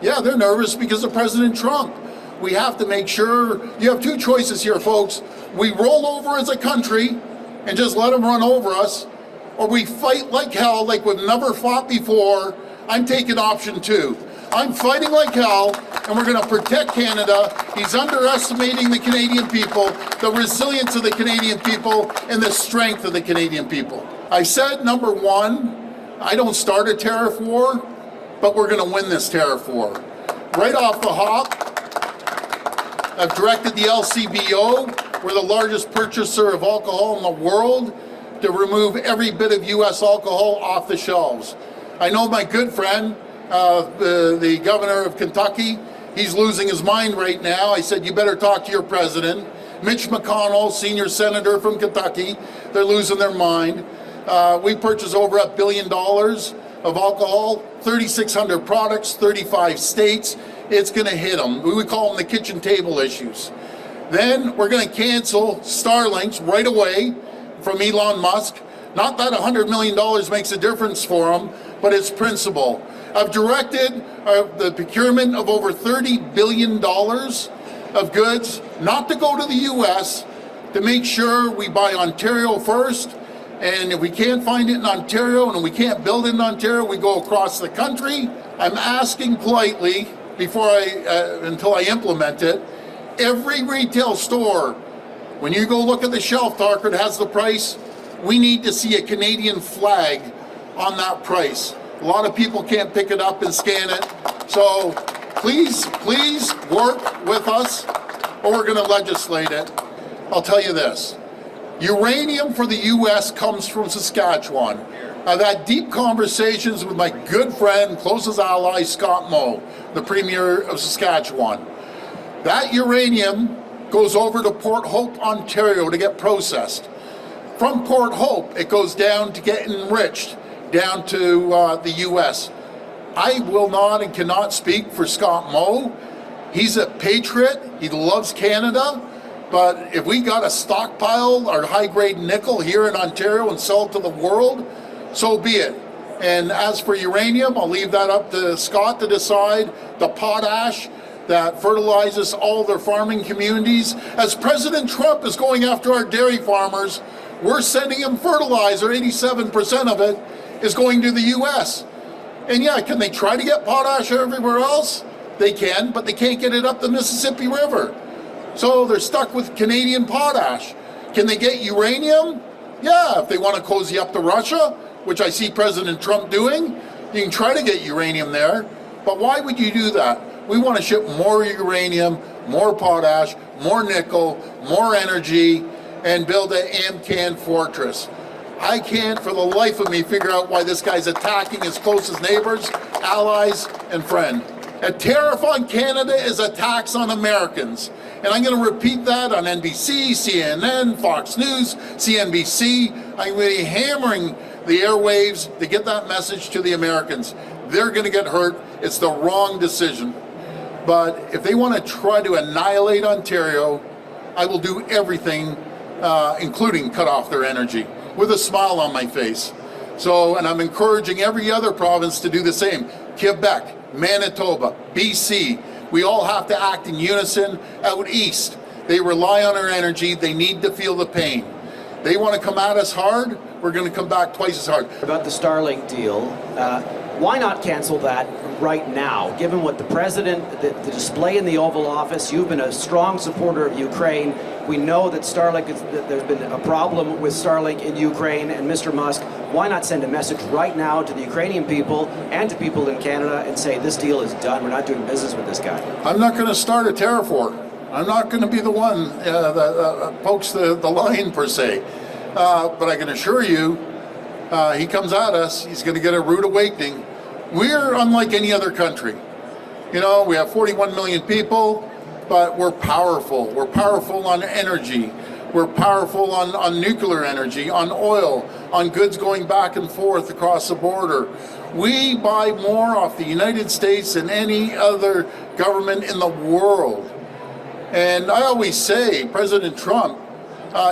Yeah, they're nervous because of President Trump. We have to make sure, you have two choices here, folks. We roll over as a country and just let them run over us, or we fight like hell, like we've never fought before. I'm taking option 2. I'm fighting like hell, and we're going to protect Canada. He's underestimating the Canadian people, the resilience of the Canadian people, and the strength of the Canadian people. I said, number 1, I don't start a tariff war, but we're going to win this tariff war. Right off the hop, I've directed the LCBO, we're the largest purchaser of alcohol in the world, to remove every bit of U.S. alcohol off the shelves. I know my good friend, the governor of Kentucky, he's losing his mind right now. I said, you better talk to your president. Mitch McConnell, senior senator from Kentucky, they're losing their mind. We purchase over $1 billion of alcohol, 3,600 products, 35 states. It's going to hit them. We would call them the kitchen table issues. Then we're going to cancel Starlinks right away from Elon Musk. Not that $100 million makes a difference for him, but it's principle. I've directed the procurement of over $30 billion of goods, not to go to the U.S., to make sure we buy Ontario first. And if we can't find it in Ontario and we can't build it in Ontario, we go across the country. I'm asking politely, until I implement it, every retail store, when you go look at the shelf talker that has the price, we need to see a Canadian flag on that price. A lot of people can't pick it up and scan it. So please work with us, or we're going to legislate it. I'll tell you this. Uranium for the U.S. comes from Saskatchewan. I've had deep conversations with my good friend, closest ally, Scott Moe, the Premier of Saskatchewan. That uranium goes over to Port Hope, Ontario to get processed. From Port Hope, it goes down to get enriched, down to the U.S. I will not and cannot speak for Scott Moe. He's a patriot. He loves Canada. But if we got to stockpile our high-grade nickel here in Ontario and sell it to the world, so be it. And as for uranium, I'll leave that up to Scott to decide. The potash that fertilizes all their farming communities. As President Trump is going after our dairy farmers, we're sending them fertilizer. 87% of it is going to the U.S. And yeah, can they try to get potash everywhere else? They can, but they can't get it up the Mississippi River. So they're stuck with Canadian potash. Can they get uranium? Yeah, if they want to cozy up to Russia, which I see President Trump doing, you can try to get uranium there. But why would you do that? We want to ship more uranium, more potash, more nickel, more energy, and build an AMCAN fortress. I can't for the life of me figure out why this guy's attacking his closest neighbors, allies, and friend. A tariff on Canada is a tax on Americans. And I'm going to repeat that on NBC, CNN, Fox News, CNBC. I'm going to be hammering the airwaves to get that message to the Americans. They're going to get hurt. It's the wrong decision. But if they want to try to annihilate Ontario, I will do everything, including cut off their energy, with a smile on my face. So, and I'm encouraging every other province to do the same. Quebec, Manitoba, BC, we all have to act in unison. Out east, they rely on our energy. They need to feel the pain. They want to come at us hard, we're going to come back twice as hard. About the Starlink deal, why not cancel that right now? Given what the president, the display in the Oval Office, you've been a strong supporter of Ukraine. We know that Starlink, there's been a problem with Starlink in Ukraine, and Mr. Musk, why not send a message right now to the Ukrainian people and to people in Canada and say this deal is done, we're not doing business with this guy? I'm not going to start a tariff war. I'm not going to be the one that pokes the line, per se. But I can assure you, he comes at us, he's going to get a rude awakening. We're unlike any other country. You know, we have 41 million people, but we're powerful. We're powerful on energy. We're powerful on nuclear energy, on oil, on goods going back and forth across the border. We buy more off the United States than any other government in the world. And I always say, President Trump,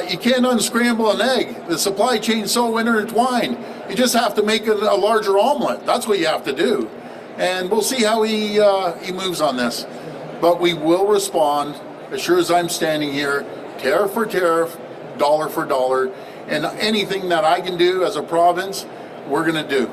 you can't unscramble an egg. The supply chain's so intertwined. You just have to make a larger omelet. That's what you have to do. and we'll see how he moves on this. But we will respond as sure as I'm standing here, tariff for tariff, dollar for dollar, and anything that I can do as a province, we're going to do.